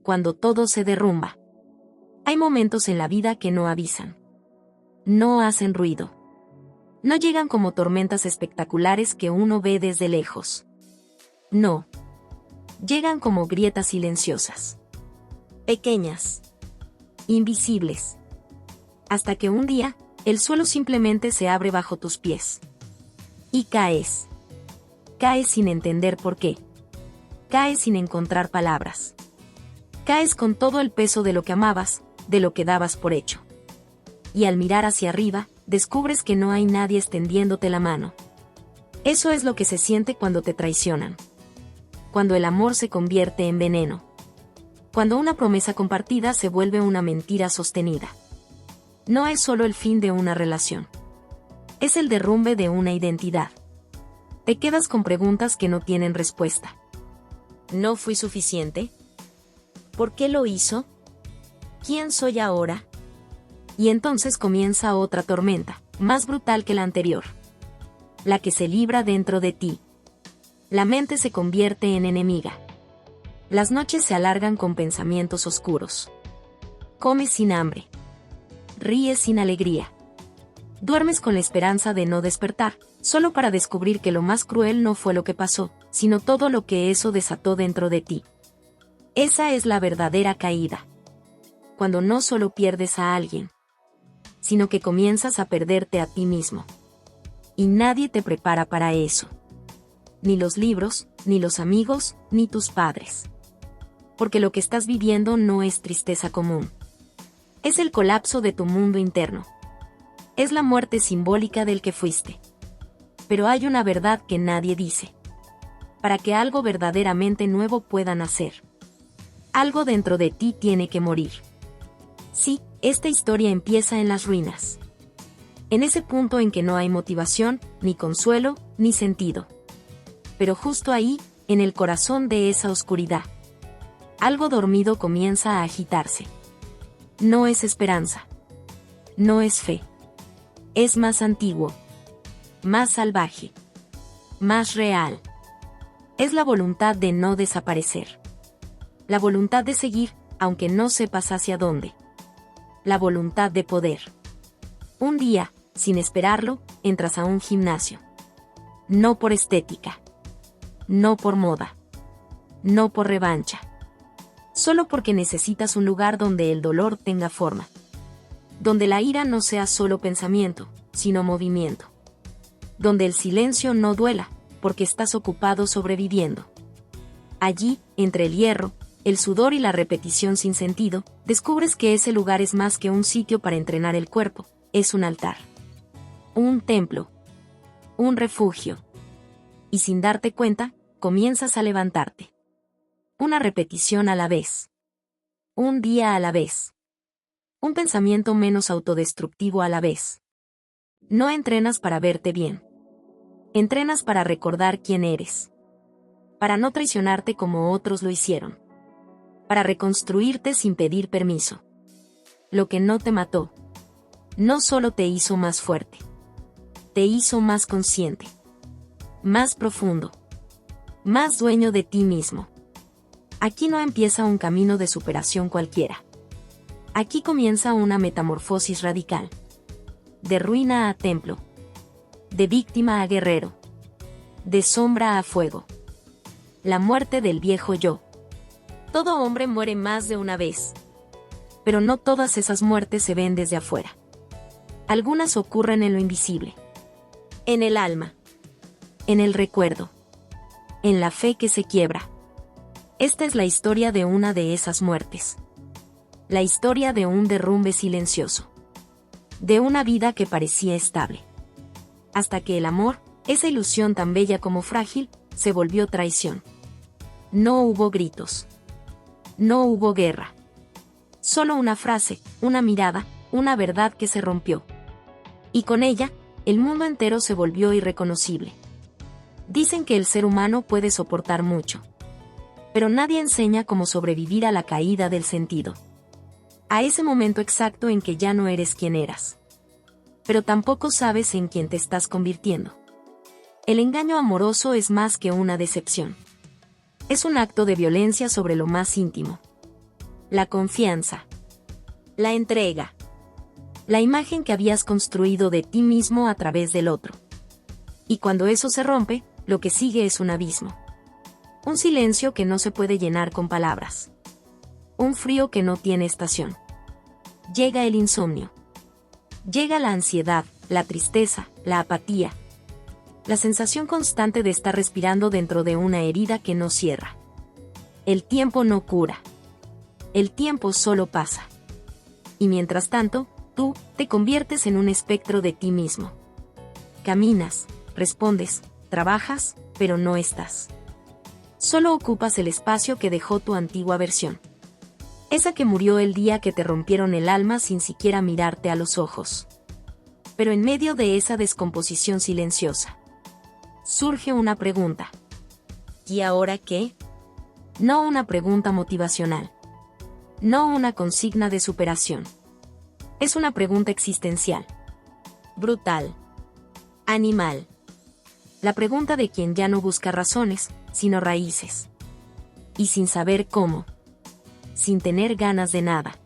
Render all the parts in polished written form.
cuando todo se derrumba. Hay momentos en la vida que no avisan. No hacen ruido. No llegan como tormentas espectaculares que uno ve desde lejos. No. Llegan como grietas silenciosas. Pequeñas. Invisibles. Hasta que un día, el suelo simplemente se abre bajo tus pies. Y caes. Caes sin entender por qué. Caes sin encontrar palabras. Caes con todo el peso de lo que amabas, de lo que dabas por hecho. Y al mirar hacia arriba, descubres que no hay nadie extendiéndote la mano. Eso es lo que se siente cuando te traicionan. Cuando el amor se convierte en veneno. Cuando una promesa compartida se vuelve una mentira sostenida. No es solo el fin de una relación. Es el derrumbe de una identidad. Te quedas con preguntas que no tienen respuesta. ¿No fui suficiente? ¿Por qué lo hizo? ¿Quién soy ahora? Y entonces comienza otra tormenta, más brutal que la anterior. La que se libra dentro de ti. La mente se convierte en enemiga. Las noches se alargan con pensamientos oscuros. Comes sin hambre. Ríes sin alegría. Duermes con la esperanza de no despertar, solo para descubrir que lo más cruel no fue lo que pasó, sino todo lo que eso desató dentro de ti. Esa es la verdadera caída. Cuando no solo pierdes a alguien, sino que comienzas a perderte a ti mismo. Y nadie te prepara para eso. Ni los libros, ni los amigos, ni tus padres. Porque lo que estás viviendo no es tristeza común. Es el colapso de tu mundo interno. Es la muerte simbólica del que fuiste. Pero hay una verdad que nadie dice. Para que algo verdaderamente nuevo pueda nacer, algo dentro de ti tiene que morir. Sí, esta historia empieza en las ruinas. En ese punto en que no hay motivación, ni consuelo, ni sentido. Pero justo ahí, en el corazón de esa oscuridad, algo dormido comienza a agitarse. No es esperanza. No es fe. Es más antiguo. Más salvaje. Más real. Es la voluntad de no desaparecer. La voluntad de seguir, aunque no sepas hacia dónde. La voluntad de poder. Un día, sin esperarlo, entras a un gimnasio. No por estética. No por moda. No por revancha. Solo porque necesitas un lugar donde el dolor tenga forma. Donde la ira no sea solo pensamiento, sino movimiento. Donde el silencio no duela, porque estás ocupado sobreviviendo. Allí, entre el hierro, el sudor y la repetición sin sentido, descubres que ese lugar es más que un sitio para entrenar el cuerpo, es un altar. Un templo. Un refugio. Y sin darte cuenta, comienzas a levantarte. Una repetición a la vez. Un día a la vez. Un pensamiento menos autodestructivo a la vez. No entrenas para verte bien. Entrenas para recordar quién eres. Para no traicionarte como otros lo hicieron. Para reconstruirte sin pedir permiso. Lo que no te mató. No solo te hizo más fuerte. Te hizo más consciente. Más profundo. Más dueño de ti mismo. Aquí no empieza un camino de superación cualquiera. Aquí comienza una metamorfosis radical. De ruina a templo. De víctima a guerrero. De sombra a fuego. La muerte del viejo yo. Todo hombre muere más de una vez. Pero no todas esas muertes se ven desde afuera. Algunas ocurren en lo invisible. En el alma. En el recuerdo. En la fe que se quiebra. Esta es la historia de una de esas muertes. La historia de un derrumbe silencioso. De una vida que parecía estable. Hasta que el amor, esa ilusión tan bella como frágil, se volvió traición. No hubo gritos. No hubo guerra. Solo una frase, una mirada, una verdad que se rompió. Y con ella, el mundo entero se volvió irreconocible. Dicen que el ser humano puede soportar mucho. Pero nadie enseña cómo sobrevivir a la caída del sentido. A ese momento exacto en que ya no eres quien eras. Pero tampoco sabes en quién te estás convirtiendo. El engaño amoroso es más que una decepción. Es un acto de violencia sobre lo más íntimo. la confianza, la entrega, la imagen que habías construido de ti mismo a través del otro. Y cuando eso se rompe, lo que sigue es un abismo. Un silencio que no se puede llenar con palabras. Un frío que no tiene estación. Llega el insomnio. Llega la ansiedad, la tristeza, la apatía. La sensación constante de estar respirando dentro de una herida que no cierra. El tiempo no cura. El tiempo solo pasa. Y mientras tanto, tú te conviertes en un espectro de ti mismo. Caminas, respondes, trabajas, pero no estás. Solo ocupas el espacio que dejó tu antigua versión. Esa que murió el día que te rompieron el alma sin siquiera mirarte a los ojos. Pero en medio de esa descomposición silenciosa, surge una pregunta. ¿Y ahora qué? No una pregunta motivacional. No una consigna de superación. Es una pregunta existencial. Brutal. Animal. La pregunta de quien ya no busca razones, sino raíces. Y sin saber cómo, sin tener ganas de nada,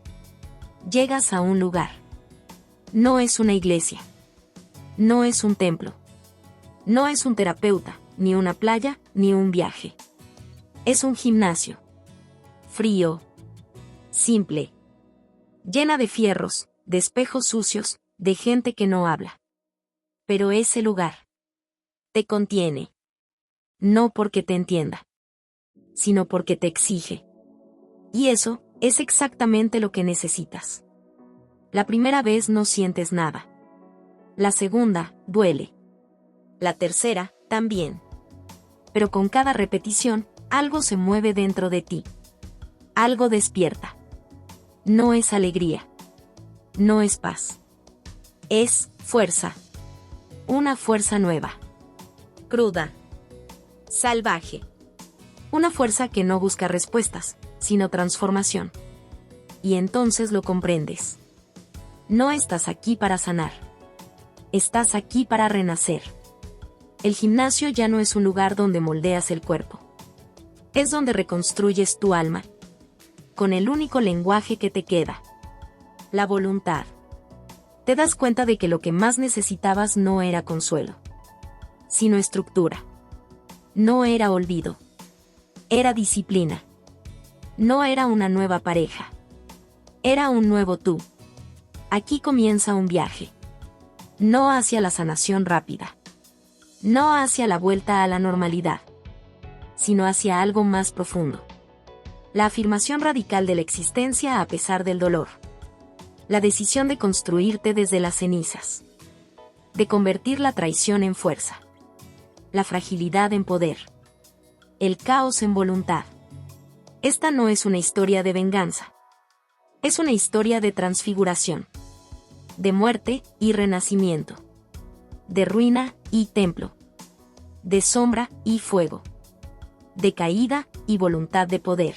llegas a un lugar. No es una iglesia. No es un templo. No es un terapeuta, ni una playa, ni un viaje. Es un gimnasio. Frío. Simple. Llena de fierros, de espejos sucios, de gente que no habla. Pero ese lugar te contiene. No porque te entienda, sino porque te exige. Y eso es exactamente lo que necesitas. La primera vez no sientes nada. La segunda, duele. La tercera, también. Pero con cada repetición, algo se mueve dentro de ti. Algo despierta. No es alegría. No es paz. Es fuerza. Una fuerza nueva. Cruda. Salvaje. Una fuerza que no busca respuestas, sino transformación. Y entonces lo comprendes. No estás aquí para sanar. Estás aquí para renacer. El gimnasio ya no es un lugar donde moldeas el cuerpo. Es donde reconstruyes tu alma. Con el único lenguaje que te queda. La voluntad. Te das cuenta de que lo que más necesitabas no era consuelo, sino estructura. No era olvido. Era disciplina. No era una nueva pareja. Era un nuevo tú. Aquí comienza un viaje. No hacia la sanación rápida. No hacia la vuelta a la normalidad. Sino hacia algo más profundo. La afirmación radical de la existencia a pesar del dolor. La decisión de construirte desde las cenizas. De convertir la traición en fuerza. La fragilidad en poder. El caos en voluntad. Esta no es una historia de venganza. Es una historia de transfiguración. De muerte y renacimiento. De ruina y templo. De sombra y fuego. De caída y voluntad de poder.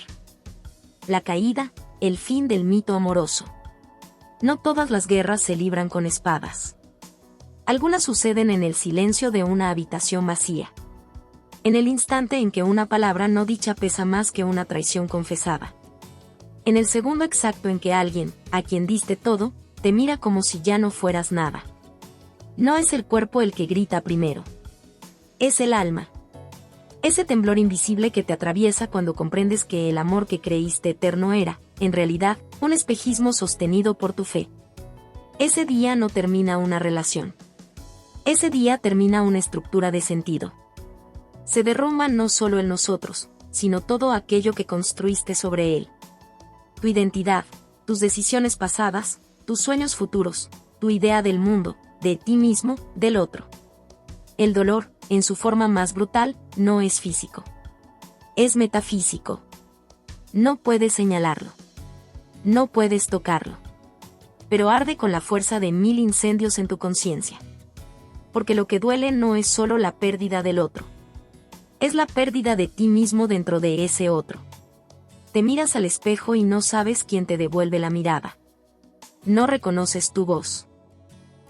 La caída, el fin del mito amoroso. No todas las guerras se libran con espadas. Algunas suceden en el silencio de una habitación vacía. En el instante en que una palabra no dicha pesa más que una traición confesada. En el segundo exacto en que alguien, a quien diste todo, te mira como si ya no fueras nada. No es el cuerpo el que grita primero. Es el alma. Ese temblor invisible que te atraviesa cuando comprendes que el amor que creíste eterno era, en realidad, un espejismo sostenido por tu fe. Ese día no termina una relación. Ese día termina una estructura de sentido. Se derrumba no solo en nosotros, sino todo aquello que construiste sobre él. Tu identidad, tus decisiones pasadas, tus sueños futuros, tu idea del mundo, de ti mismo, del otro. El dolor, en su forma más brutal, no es físico. Es metafísico. No puedes señalarlo. No puedes tocarlo. Pero arde con la fuerza de 1000 incendios en tu conciencia. Porque lo que duele no es solo la pérdida del otro. Es la pérdida de ti mismo dentro de ese otro. Te miras al espejo y no sabes quién te devuelve la mirada. No reconoces tu voz.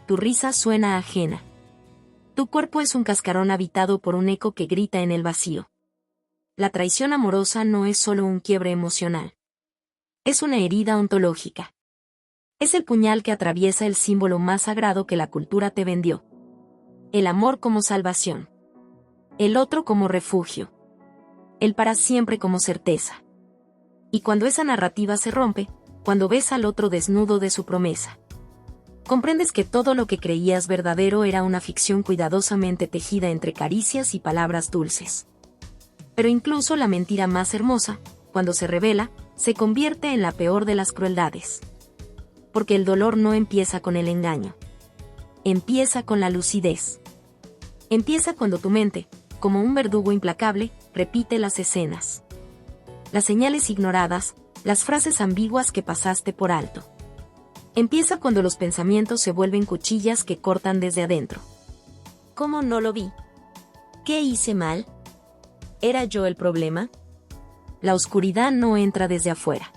Tu risa suena ajena. Tu cuerpo es un cascarón habitado por un eco que grita en el vacío. La traición amorosa no es solo un quiebre emocional. Es una herida ontológica. Es el puñal que atraviesa el símbolo más sagrado que la cultura te vendió. El amor como salvación. El otro como refugio. El para siempre como certeza. Y cuando esa narrativa se rompe, cuando ves al otro desnudo de su promesa, comprendes que todo lo que creías verdadero era una ficción cuidadosamente tejida entre caricias y palabras dulces. Pero incluso la mentira más hermosa, cuando se revela, se convierte en la peor de las crueldades. Porque el dolor no empieza con el engaño. Empieza con la lucidez. Empieza cuando tu mente, como un verdugo implacable, repite las escenas. Las señales ignoradas, las frases ambiguas que pasaste por alto. Empieza cuando los pensamientos se vuelven cuchillas que cortan desde adentro. ¿Cómo no lo vi? ¿Qué hice mal? ¿Era yo el problema? La oscuridad no entra desde afuera.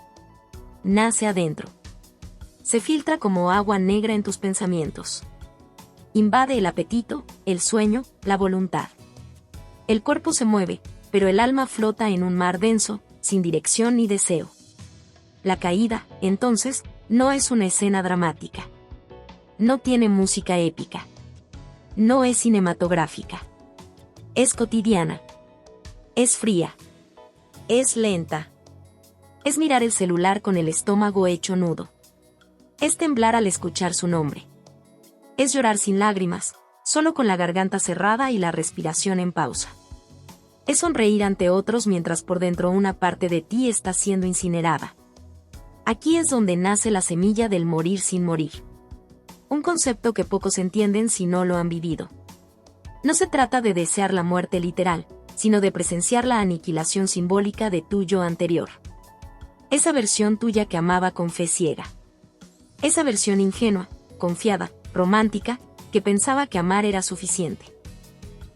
Nace adentro. Se filtra como agua negra en tus pensamientos. Invade el apetito, el sueño, la voluntad. El cuerpo se mueve, pero el alma flota en un mar denso, sin dirección ni deseo. La caída, entonces, no es una escena dramática. No tiene música épica. No es cinematográfica. Es cotidiana. Es fría. Es lenta. Es mirar el celular con el estómago hecho nudo. Es temblar al escuchar su nombre. Es llorar sin lágrimas, solo con la garganta cerrada y la respiración en pausa. Es sonreír ante otros mientras por dentro una parte de ti está siendo incinerada. Aquí es donde nace la semilla del morir sin morir. Un concepto que pocos entienden si no lo han vivido. No se trata de desear la muerte literal, sino de presenciar la aniquilación simbólica de tu yo anterior. Esa versión tuya que amaba con fe ciega. Esa versión ingenua, confiada, romántica, que pensaba que amar era suficiente.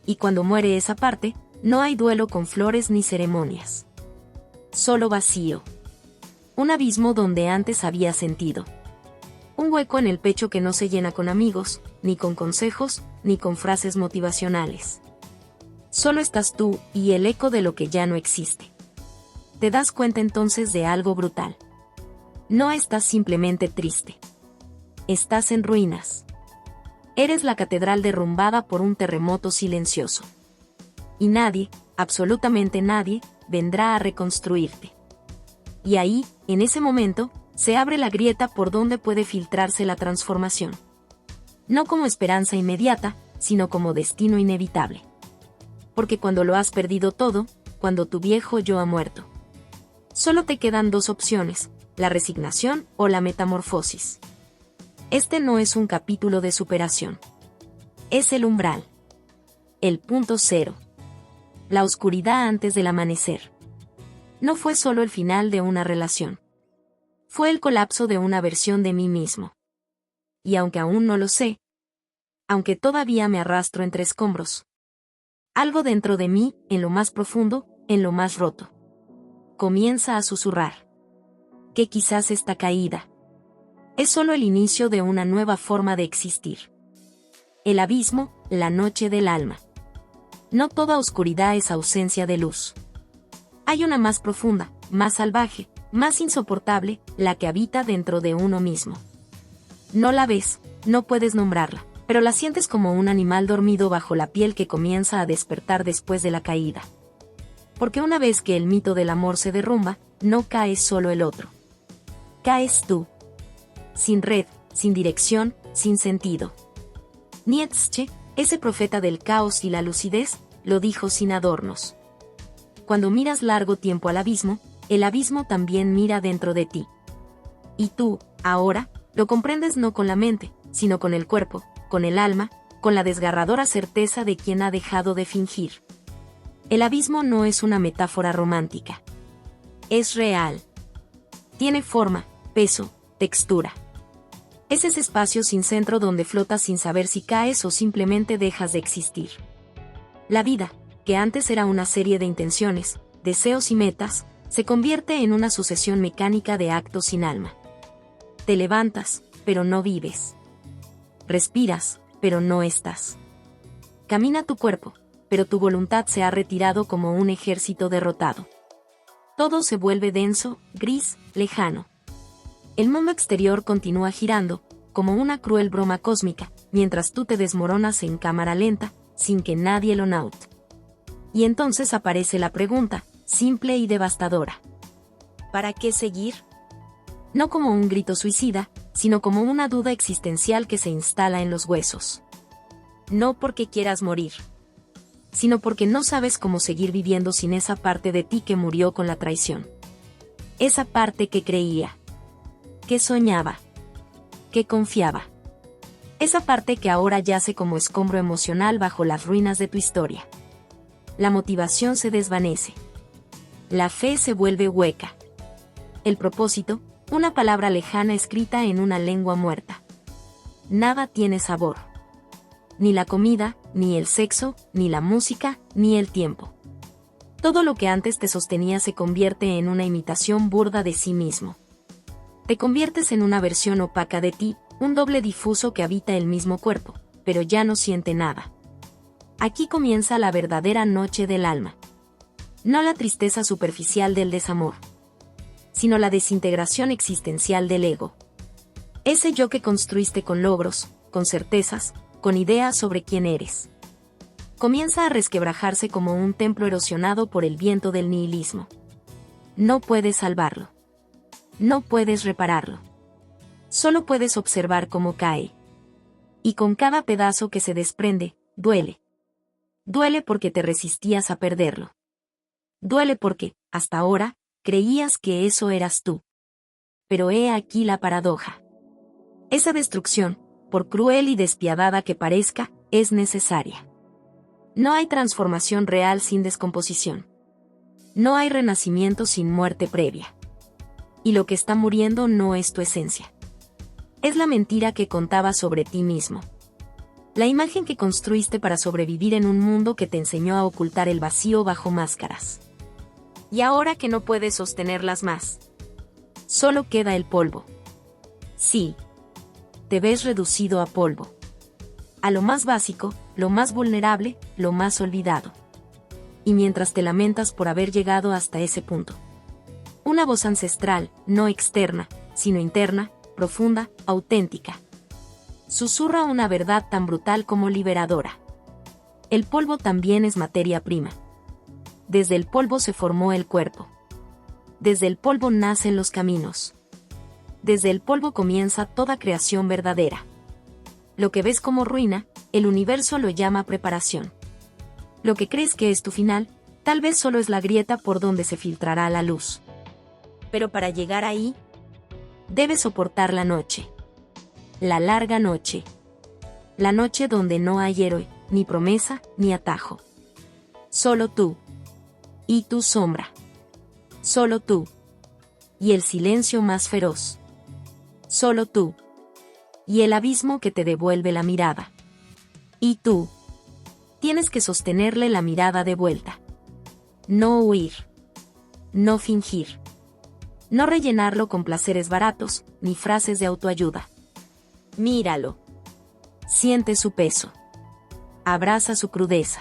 Y cuando muere esa parte, no hay duelo con flores ni ceremonias. Solo vacío. Un abismo donde antes había sentido. Un hueco en el pecho que no se llena con amigos, ni con consejos, ni con frases motivacionales. Solo estás tú y el eco de lo que ya no existe. Te das cuenta entonces de algo brutal. No estás simplemente triste. Estás en ruinas. Eres la catedral derrumbada por un terremoto silencioso. Y nadie, absolutamente nadie, vendrá a reconstruirte. Y ahí, en ese momento, se abre la grieta por donde puede filtrarse la transformación. No como esperanza inmediata, sino como destino inevitable. Porque cuando lo has perdido todo, cuando tu viejo yo ha muerto, solo te quedan dos opciones, la resignación o la metamorfosis. Este no es un capítulo de superación. Es el umbral. El punto cero. La oscuridad antes del amanecer. No fue solo el final de una relación. Fue el colapso de una versión de mí mismo. Y aunque aún no lo sé, aunque todavía me arrastro entre escombros, algo dentro de mí, en lo más profundo, en lo más roto, comienza a susurrar. Que quizás esta caída es solo el inicio de una nueva forma de existir. El abismo, la noche del alma. No toda oscuridad es ausencia de luz. Hay una más profunda, más salvaje, más insoportable, la que habita dentro de uno mismo. No la ves, no puedes nombrarla, pero la sientes como un animal dormido bajo la piel que comienza a despertar después de la caída. Porque una vez que el mito del amor se derrumba, no cae solo el otro. Caes tú. Sin red, sin dirección, sin sentido. Nietzsche, ese profeta del caos y la lucidez, lo dijo sin adornos. Cuando miras largo tiempo al abismo, el abismo también mira dentro de ti. Y tú, ahora, lo comprendes no con la mente, sino con el cuerpo, con el alma, con la desgarradora certeza de quien ha dejado de fingir. El abismo no es una metáfora romántica. Es real. Tiene forma, peso, textura. Es ese espacio sin centro donde flotas sin saber si caes o simplemente dejas de existir. La vida, que antes era una serie de intenciones, deseos y metas, se convierte en una sucesión mecánica de actos sin alma. Te levantas, pero no vives. Respiras, pero no estás. Camina tu cuerpo, pero tu voluntad se ha retirado como un ejército derrotado. Todo se vuelve denso, gris, lejano. El mundo exterior continúa girando, como una cruel broma cósmica, mientras tú te desmoronas en cámara lenta, sin que nadie lo note. Y entonces aparece la pregunta, simple y devastadora. ¿Para qué seguir? No como un grito suicida, sino como una duda existencial que se instala en los huesos. No porque quieras morir, sino porque no sabes cómo seguir viviendo sin esa parte de ti que murió con la traición. Esa parte que creía, que soñaba, que confiaba. Esa parte que ahora yace como escombro emocional bajo las ruinas de tu historia. La motivación se desvanece. La fe se vuelve hueca. El propósito, una palabra lejana escrita en una lengua muerta. Nada tiene sabor. Ni la comida, ni el sexo, ni la música, ni el tiempo. Todo lo que antes te sostenía se convierte en una imitación burda de sí mismo. Te conviertes en una versión opaca de ti, un doble difuso que habita el mismo cuerpo, pero ya no siente nada. Aquí comienza la verdadera noche del alma. No la tristeza superficial del desamor, sino la desintegración existencial del ego. Ese yo que construiste con logros, con certezas, con ideas sobre quién eres. Comienza a resquebrajarse como un templo erosionado por el viento del nihilismo. No puedes salvarlo. No puedes repararlo. Solo puedes observar cómo cae. Y con cada pedazo que se desprende, duele. Duele porque te resistías a perderlo. Duele porque, hasta ahora, creías que eso eras tú. Pero he aquí la paradoja. Esa destrucción, por cruel y despiadada que parezca, es necesaria. No hay transformación real sin descomposición. No hay renacimiento sin muerte previa. Y lo que está muriendo no es tu esencia. Es la mentira que contabas sobre ti mismo. La imagen que construiste para sobrevivir en un mundo que te enseñó a ocultar el vacío bajo máscaras. Y ahora que no puedes sostenerlas más, solo queda el polvo. Sí. Te ves reducido a polvo. A lo más básico, lo más vulnerable, lo más olvidado. Y mientras te lamentas por haber llegado hasta ese punto. Una voz ancestral, no externa, sino interna, profunda, auténtica. Susurra una verdad tan brutal como liberadora. El polvo también es materia prima. Desde el polvo se formó el cuerpo. Desde el polvo nacen los caminos. Desde el polvo comienza toda creación verdadera. Lo que ves como ruina, el universo lo llama preparación. Lo que crees que es tu final, tal vez solo es la grieta por donde se filtrará la luz. Pero para llegar ahí, debes soportar la noche. La larga noche. La noche donde no hay héroe, ni promesa, ni atajo. Solo tú. Y tu sombra. Solo tú. Y el silencio más feroz. Solo tú. Y el abismo que te devuelve la mirada. Y tú. Tienes que sostenerle la mirada de vuelta. No huir. No fingir. No rellenarlo con placeres baratos, ni frases de autoayuda. Míralo. Siente su peso. Abraza su crudeza.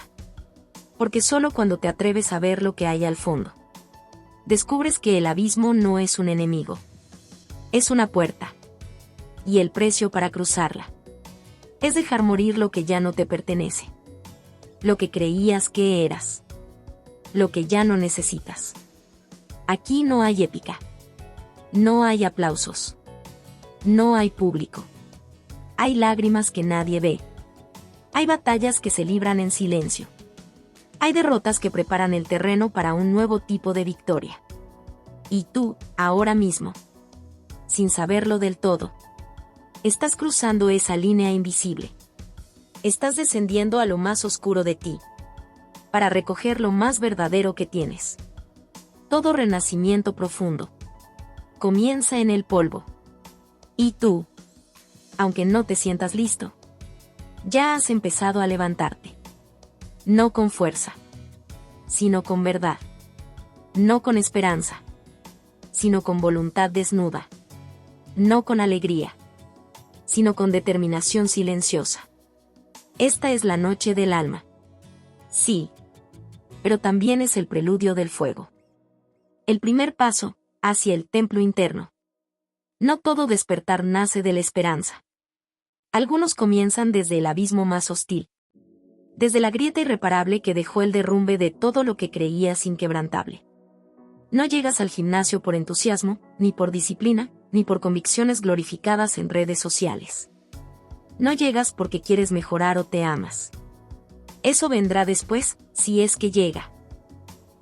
Porque solo cuando te atreves a ver lo que hay al fondo, descubres que el abismo no es un enemigo. Es una puerta. Y el precio para cruzarla es dejar morir lo que ya no te pertenece. Lo que creías que eras. Lo que ya no necesitas. Aquí no hay épica. No hay aplausos. No hay público. Hay lágrimas que nadie ve. Hay batallas que se libran en silencio. Hay derrotas que preparan el terreno para un nuevo tipo de victoria. Y tú, ahora mismo, sin saberlo del todo, estás cruzando esa línea invisible. Estás descendiendo a lo más oscuro de ti, para recoger lo más verdadero que tienes. Todo renacimiento profundo comienza en el polvo. Y tú, aunque no te sientas listo, ya has empezado a levantarte. No con fuerza, sino con verdad. No con esperanza, sino con voluntad desnuda. No con alegría, sino con determinación silenciosa. Esta es la noche del alma. Sí, pero también es el preludio del fuego. El primer paso, hacia el templo interno. No todo despertar nace de la esperanza. Algunos comienzan desde el abismo más hostil. Desde la grieta irreparable que dejó el derrumbe de todo lo que creías inquebrantable. No llegas al gimnasio por entusiasmo, ni por disciplina, ni por convicciones glorificadas en redes sociales. No llegas porque quieres mejorar o te amas. Eso vendrá después, si es que llega.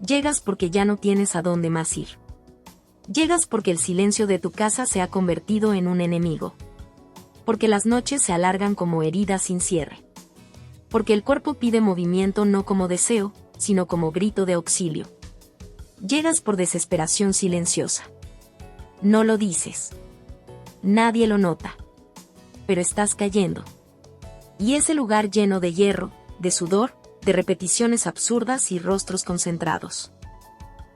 Llegas porque ya no tienes a dónde más ir. Llegas porque el silencio de tu casa se ha convertido en un enemigo. Porque las noches se alargan como heridas sin cierre. Porque el cuerpo pide movimiento no como deseo, sino como grito de auxilio. Llegas por desesperación silenciosa. No lo dices. Nadie lo nota. Pero estás cayendo. Y ese lugar lleno de hierro, de sudor, de repeticiones absurdas y rostros concentrados.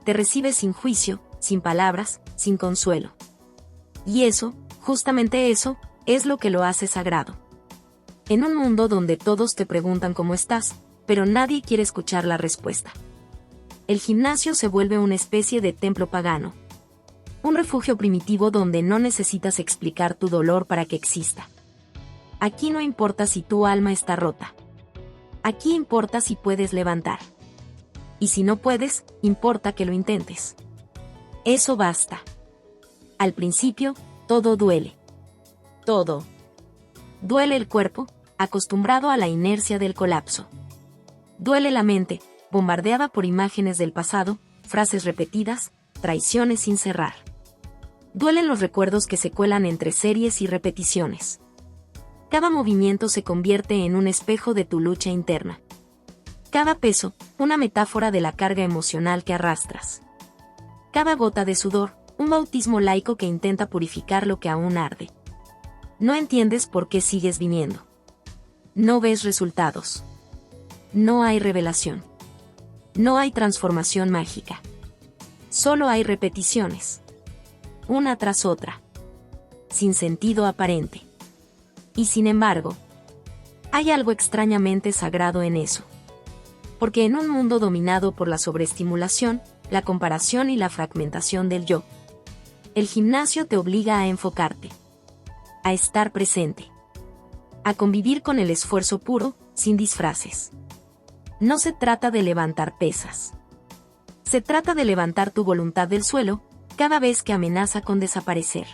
Te recibe sin juicio, sin palabras, sin consuelo. Y eso, justamente eso, es lo que lo hace sagrado. En un mundo donde todos te preguntan cómo estás, pero nadie quiere escuchar la respuesta. El gimnasio se vuelve una especie de templo pagano. Un refugio primitivo donde no necesitas explicar tu dolor para que exista. Aquí no importa si tu alma está rota. Aquí importa si puedes levantar. Y si no puedes, importa que lo intentes. Eso basta. Al principio, todo duele. Todo. Duele el cuerpo, acostumbrado a la inercia del colapso. Duele la mente, bombardeada por imágenes del pasado, frases repetidas, traiciones sin cerrar. Duelen los recuerdos que se cuelan entre series y repeticiones. Cada movimiento se convierte en un espejo de tu lucha interna. Cada peso, una metáfora de la carga emocional que arrastras. Cada gota de sudor, un bautismo laico que intenta purificar lo que aún arde. No entiendes por qué sigues viniendo. No ves resultados. No hay revelación. No hay transformación mágica. Solo hay repeticiones. Una tras otra. Sin sentido aparente. Y sin embargo, hay algo extrañamente sagrado en eso. Porque en un mundo dominado por la sobreestimulación, la comparación y la fragmentación del yo, el gimnasio te obliga a enfocarte. A estar presente. A convivir con el esfuerzo puro, sin disfraces. No se trata de levantar pesas. Se trata de levantar tu voluntad del suelo, cada vez que amenaza con desaparecer.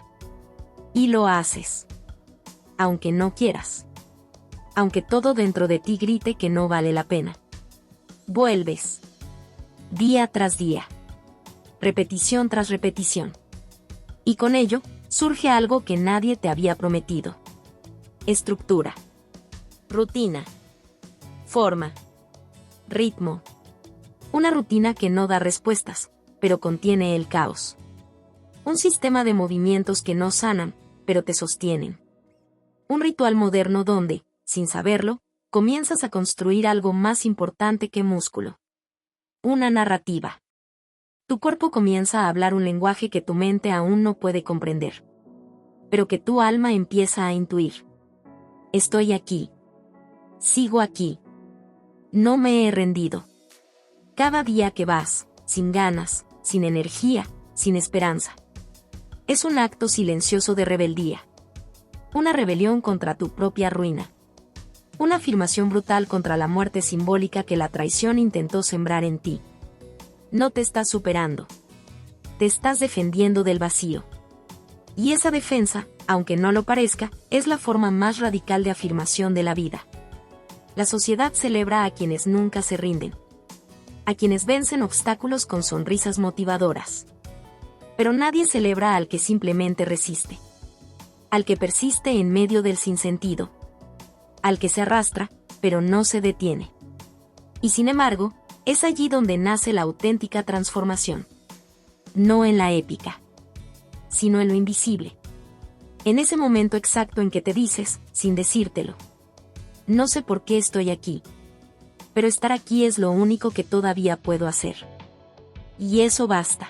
Y lo haces. Aunque no quieras. Aunque todo dentro de ti grite que no vale la pena. Vuelves. Día tras día. Repetición tras repetición. Y con ello, surge algo que nadie te había prometido. Estructura. Rutina. Forma. Ritmo. Una rutina que no da respuestas, pero contiene el caos. Un sistema de movimientos que no sanan, pero te sostienen. Un ritual moderno donde, sin saberlo, comienzas a construir algo más importante que músculo. Una narrativa. Tu cuerpo comienza a hablar un lenguaje que tu mente aún no puede comprender. Pero que tu alma empieza a intuir. Estoy aquí. Sigo aquí. No me he rendido. Cada día que vas, sin ganas, sin energía, sin esperanza. Es un acto silencioso de rebeldía. Una rebelión contra tu propia ruina. Una afirmación brutal contra la muerte simbólica que la traición intentó sembrar en ti. No te estás superando. Te estás defendiendo del vacío. Y esa defensa, aunque no lo parezca, es la forma más radical de afirmación de la vida. La sociedad celebra a quienes nunca se rinden. A quienes vencen obstáculos con sonrisas motivadoras. Pero nadie celebra al que simplemente resiste. Al que persiste en medio del sinsentido. Al que se arrastra, pero no se detiene. Y sin embargo, es allí donde nace la auténtica transformación. No en la épica, sino en lo invisible. En ese momento exacto en que te dices, sin decírtelo: no sé por qué estoy aquí. Pero estar aquí es lo único que todavía puedo hacer. Y eso basta.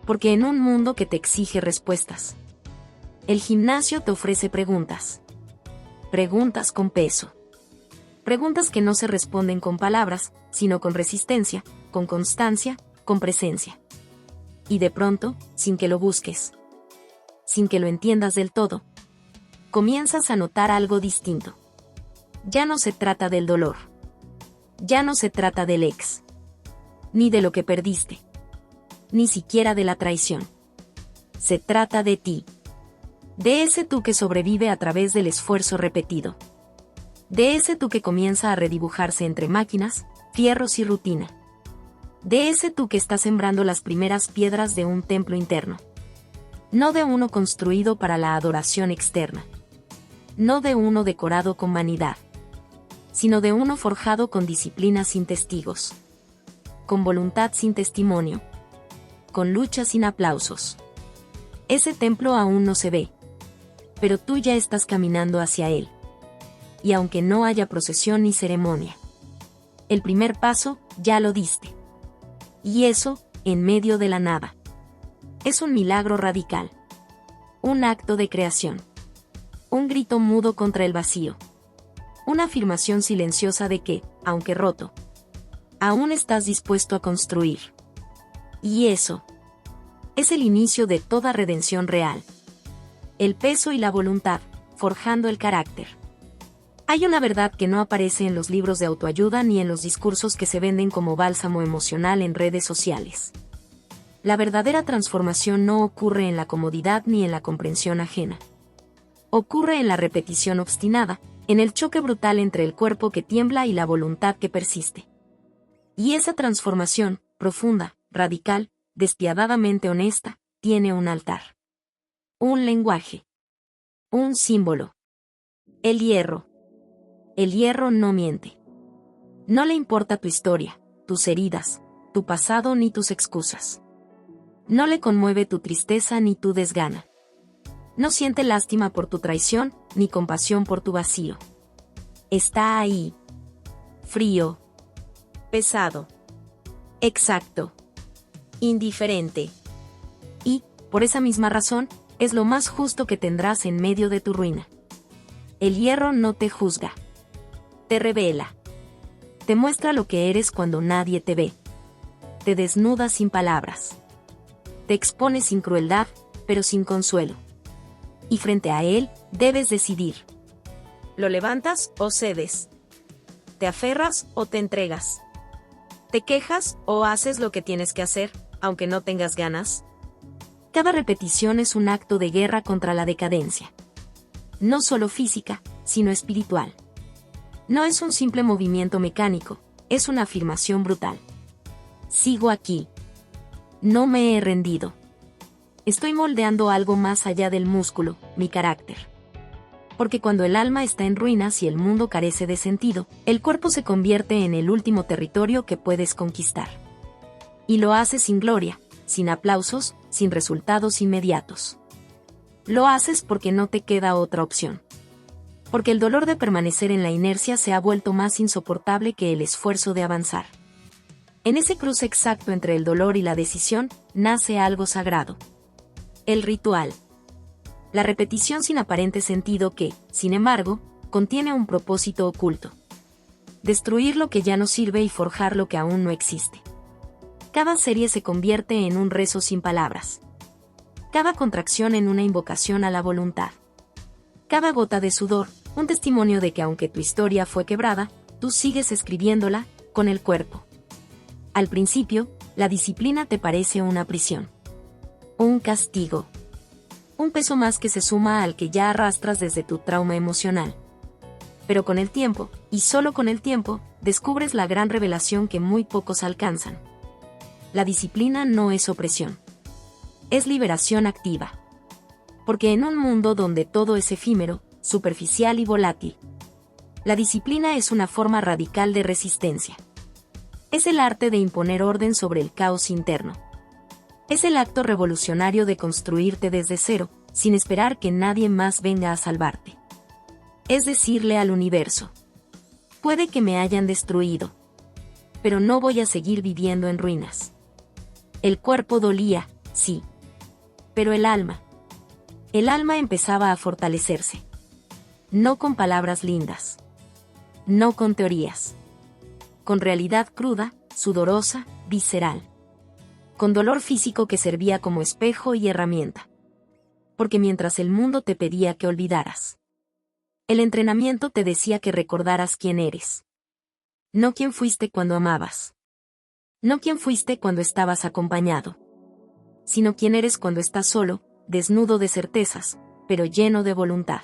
Porque en un mundo que te exige respuestas, el gimnasio te ofrece preguntas. Preguntas con peso. Preguntas que no se responden con palabras, sino con resistencia, con constancia, con presencia. Y de pronto, sin que lo busques, sin que lo entiendas del todo, comienzas a notar algo distinto. Ya no se trata del dolor. Ya no se trata del ex. Ni de lo que perdiste. Ni siquiera de la traición. Se trata de ti. De ese tú que sobrevive a través del esfuerzo repetido. De ese tú que comienza a redibujarse entre máquinas, fierros y rutina. De ese tú que está sembrando las primeras piedras de un templo interno. No de uno construido para la adoración externa. No de uno decorado con vanidad. Sino de uno forjado con disciplina sin testigos. Con voluntad sin testimonio. Con lucha sin aplausos. Ese templo aún no se ve. Pero tú ya estás caminando hacia él. Y aunque no haya procesión ni ceremonia, el primer paso ya lo diste. Y eso, en medio de la nada. Es un milagro radical. Un acto de creación. Un grito mudo contra el vacío. Una afirmación silenciosa de que, aunque roto, aún estás dispuesto a construir. Y eso es el inicio de toda redención real. El peso y la voluntad, forjando el carácter. Hay una verdad que no aparece en los libros de autoayuda ni en los discursos que se venden como bálsamo emocional en redes sociales. La verdadera transformación no ocurre en la comodidad ni en la comprensión ajena. Ocurre en la repetición obstinada, en el choque brutal entre el cuerpo que tiembla y la voluntad que persiste. Y esa transformación, profunda, radical, despiadadamente honesta, tiene un altar. Un lenguaje. Un símbolo. El hierro. El hierro no miente. No le importa tu historia, tus heridas, tu pasado ni tus excusas. No le conmueve tu tristeza ni tu desgana. No siente lástima por tu traición, ni compasión por tu vacío. Está ahí. Frío. Pesado. Exacto. Indiferente. Y, por esa misma razón, es lo más justo que tendrás en medio de tu ruina. El hierro no te juzga. Te revela. Te muestra lo que eres cuando nadie te ve. Te desnuda sin palabras. Te expone sin crueldad, pero sin consuelo. Y frente a él, debes decidir. ¿Lo levantas o cedes? ¿Te aferras o te entregas? ¿Te quejas o haces lo que tienes que hacer, aunque no tengas ganas? Cada repetición es un acto de guerra contra la decadencia. No solo física, sino espiritual. No es un simple movimiento mecánico, es una afirmación brutal. Sigo aquí. No me he rendido. Estoy moldeando algo más allá del músculo, mi carácter. Porque cuando el alma está en ruinas y el mundo carece de sentido, el cuerpo se convierte en el último territorio que puedes conquistar. Y lo haces sin gloria, sin aplausos, sin resultados inmediatos. Lo haces porque no te queda otra opción. Porque el dolor de permanecer en la inercia se ha vuelto más insoportable que el esfuerzo de avanzar. En ese cruce exacto entre el dolor y la decisión, nace algo sagrado. El ritual. La repetición sin aparente sentido que, sin embargo, contiene un propósito oculto. Destruir lo que ya no sirve y forjar lo que aún no existe. Cada serie se convierte en un rezo sin palabras. Cada contracción en una invocación a la voluntad. Cada gota de sudor, un testimonio de que aunque tu historia fue quebrada, tú sigues escribiéndola, con el cuerpo. Al principio, la disciplina te parece una prisión. Un castigo. Un peso más que se suma al que ya arrastras desde tu trauma emocional. Pero con el tiempo, y solo con el tiempo, descubres la gran revelación que muy pocos alcanzan. La disciplina no es opresión. Es liberación activa. Porque en un mundo donde todo es efímero, superficial y volátil, la disciplina es una forma radical de resistencia. Es el arte de imponer orden sobre el caos interno. Es el acto revolucionario de construirte desde cero, sin esperar que nadie más venga a salvarte. Es decirle al universo: puede que me hayan destruido, pero no voy a seguir viviendo en ruinas. El cuerpo dolía, sí. Pero el alma empezaba a fortalecerse. No con palabras lindas. No con teorías. Con realidad cruda, sudorosa, visceral. con dolor físico que servía como espejo y herramienta. Porque mientras el mundo te pedía que olvidaras, el entrenamiento te decía que recordaras quién eres. No quién fuiste cuando amabas. No quién fuiste cuando estabas acompañado. Sino quién eres cuando estás solo, desnudo de certezas, pero lleno de voluntad.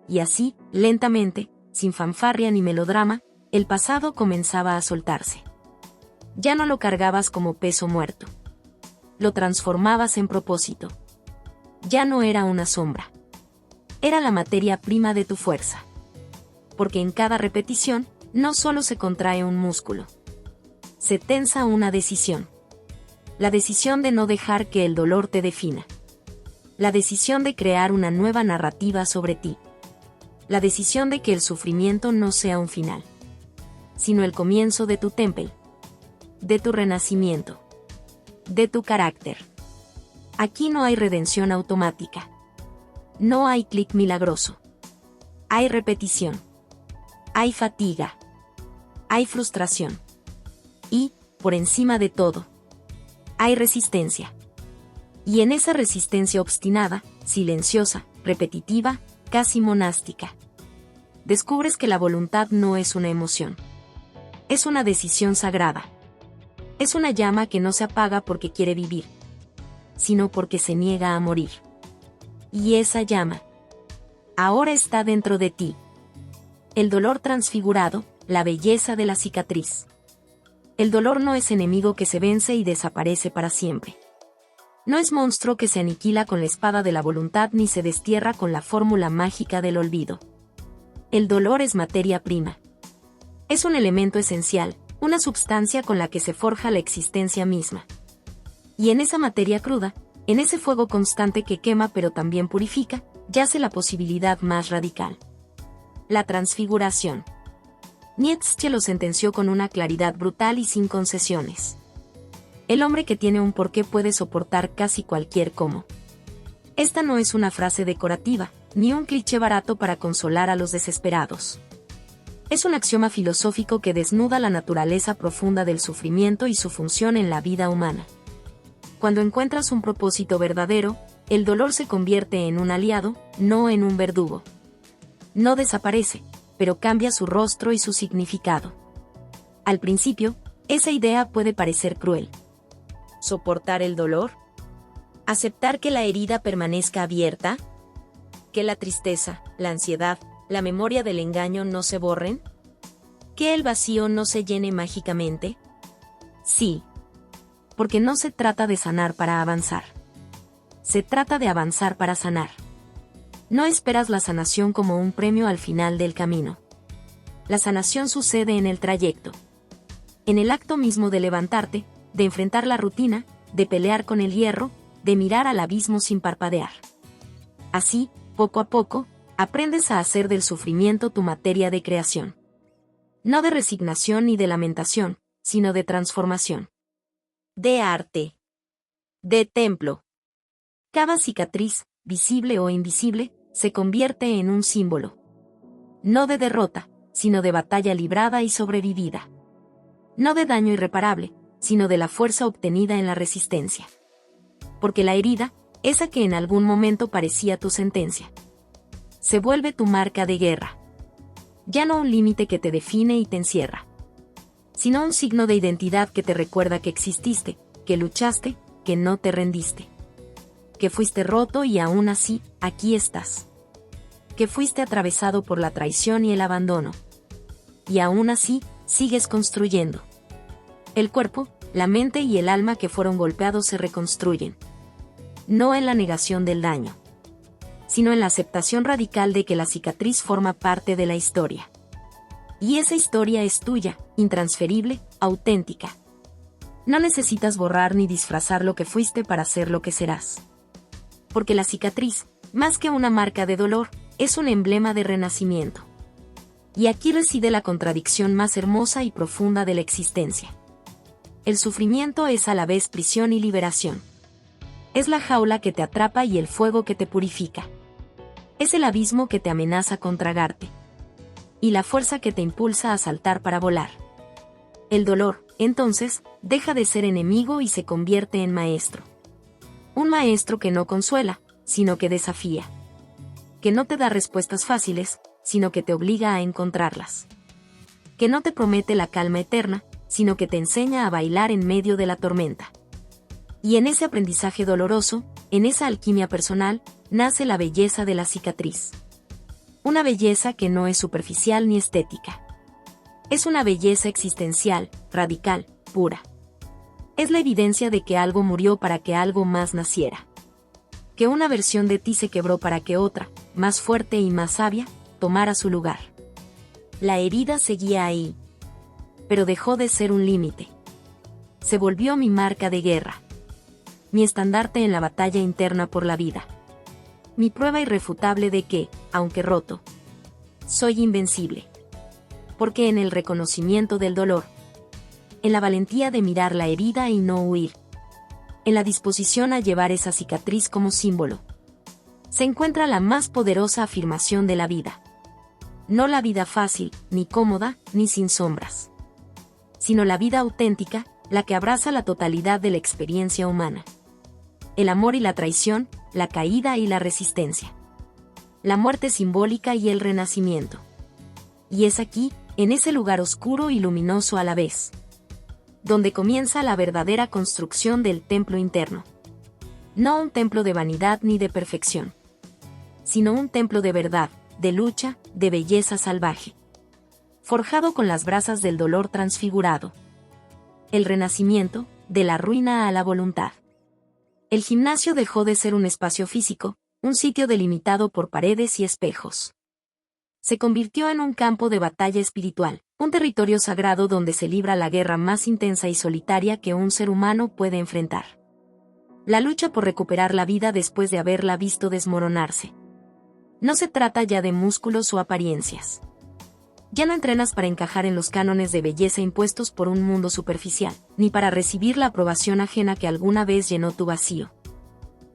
Y así, lentamente, sin fanfarria ni melodrama, el pasado comenzaba a soltarse. Ya no lo cargabas como peso muerto. Lo transformabas en propósito. Ya no era una sombra. Era la materia prima de tu fuerza. Porque en cada repetición, no solo se contrae un músculo. Se tensa una decisión. La decisión de no dejar que el dolor te defina. La decisión de crear una nueva narrativa sobre ti. La decisión de que el sufrimiento no sea un final, sino el comienzo de tu temple, de tu renacimiento, de tu carácter. Aquí no hay redención automática. No hay clic milagroso. Hay repetición. Hay fatiga. Hay frustración. Y, por encima de todo, hay resistencia. Y en esa resistencia obstinada, silenciosa, repetitiva, casi monástica, descubres que la voluntad no es una emoción. Es una decisión sagrada. Es una llama que no se apaga porque quiere vivir, sino porque se niega a morir. Y esa llama ahora está dentro de ti. El dolor transfigurado, la belleza de la cicatriz. El dolor no es enemigo que se vence y desaparece para siempre. No es monstruo que se aniquila con la espada de la voluntad ni se destierra con la fórmula mágica del olvido. El dolor es materia prima. Es un elemento esencial, una substancia con la que se forja la existencia misma. Y en esa materia cruda, en ese fuego constante que quema pero también purifica, yace la posibilidad más radical. La transfiguración. Nietzsche lo sentenció con una claridad brutal y sin concesiones. El hombre que tiene un porqué puede soportar casi cualquier cómo. Esta no es una frase decorativa, ni un cliché barato para consolar a los desesperados. Es un axioma filosófico que desnuda la naturaleza profunda del sufrimiento y su función en la vida humana. Cuando encuentras un propósito verdadero, el dolor se convierte en un aliado, no en un verdugo. No desaparece, pero cambia su rostro y su significado. Al principio, esa idea puede parecer cruel. ¿Soportar el dolor? ¿Aceptar que la herida permanezca abierta? ¿Que la tristeza, la ansiedad, la memoria del engaño no se borren? ¿Que el vacío no se llene mágicamente? Sí. Porque no se trata de sanar para avanzar. Se trata de avanzar para sanar. No esperas la sanación como un premio al final del camino. La sanación sucede en el trayecto. En el acto mismo de levantarte, de enfrentar la rutina, de pelear con el hierro, de mirar al abismo sin parpadear. Así, poco a poco, aprendes a hacer del sufrimiento tu materia de creación. No de resignación ni de lamentación, sino de transformación. De arte. De templo. Cada cicatriz, visible o invisible, se convierte en un símbolo. No de derrota, sino de batalla librada y sobrevivida. No de daño irreparable, sino de la fuerza obtenida en la resistencia. Porque la herida, esa que en algún momento parecía tu sentencia, se vuelve tu marca de guerra. Ya no un límite que te define y te encierra, sino un signo de identidad que te recuerda que exististe, que luchaste, que no te rendiste. Que fuiste roto y aún así, aquí estás. Que fuiste atravesado por la traición y el abandono. Y aún así, sigues construyendo. El cuerpo, la mente y el alma que fueron golpeados se reconstruyen. No en la negación del daño, sino en la aceptación radical de que la cicatriz forma parte de la historia. Y esa historia es tuya, intransferible, auténtica. No necesitas borrar ni disfrazar lo que fuiste para ser lo que serás. Porque la cicatriz, más que una marca de dolor, es un emblema de renacimiento. Y aquí reside la contradicción más hermosa y profunda de la existencia. El sufrimiento es a la vez prisión y liberación. Es la jaula que te atrapa y el fuego que te purifica. Es el abismo que te amenaza con tragarte. Y la fuerza que te impulsa a saltar para volar. El dolor, entonces, deja de ser enemigo y se convierte en maestro. Un maestro que no consuela, sino que desafía. Que no te da respuestas fáciles, sino que te obliga a encontrarlas. Que no te promete la calma eterna, sino que te enseña a bailar en medio de la tormenta. Y en ese aprendizaje doloroso, en esa alquimia personal, nace la belleza de la cicatriz. Una belleza que no es superficial ni estética. Es una belleza existencial, radical, pura. Es la evidencia de que algo murió para que algo más naciera. Que una versión de ti se quebró para que otra, más fuerte y más sabia, tomara su lugar. La herida seguía ahí. Pero dejó de ser un límite. Se volvió mi marca de guerra. Mi estandarte en la batalla interna por la vida. Mi prueba irrefutable de que, aunque roto, soy invencible. Porque en el reconocimiento del dolor, en la valentía de mirar la herida y no huir, en la disposición a llevar esa cicatriz como símbolo, se encuentra la más poderosa afirmación de la vida. No la vida fácil, ni cómoda, ni sin sombras, sino la vida auténtica, la que abraza la totalidad de la experiencia humana. El amor y la traición, la caída y la resistencia. La muerte simbólica y el renacimiento. Y es aquí, en ese lugar oscuro y luminoso a la vez, donde comienza la verdadera construcción del templo interno. No un templo de vanidad ni de perfección, sino un templo de verdad, de lucha, de belleza salvaje. Forjado con las brasas del dolor transfigurado. El renacimiento, de la ruina a la voluntad. El gimnasio dejó de ser un espacio físico, un sitio delimitado por paredes y espejos. Se convirtió en un campo de batalla espiritual, un territorio sagrado donde se libra la guerra más intensa y solitaria que un ser humano puede enfrentar. La lucha por recuperar la vida después de haberla visto desmoronarse. No se trata ya de músculos o apariencias. Ya no entrenas para encajar en los cánones de belleza impuestos por un mundo superficial, ni para recibir la aprobación ajena que alguna vez llenó tu vacío.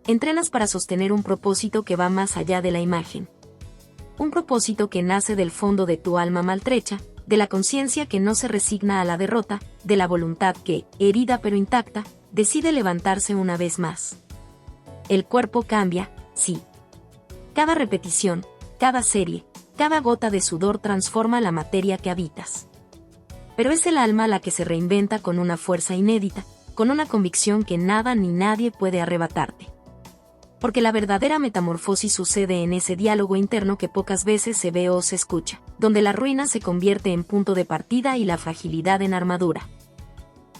Entrenas para sostener un propósito que va más allá de la imagen. Un propósito que nace del fondo de tu alma maltrecha, de la conciencia que no se resigna a la derrota, de la voluntad que, herida pero intacta, decide levantarse una vez más. El cuerpo cambia, sí. Cada repetición, cada serie, cada gota de sudor transforma la materia que habitas. Pero es el alma la que se reinventa con una fuerza inédita, con una convicción que nada ni nadie puede arrebatarte. Porque la verdadera metamorfosis sucede en ese diálogo interno que pocas veces se ve o se escucha, donde la ruina se convierte en punto de partida y la fragilidad en armadura.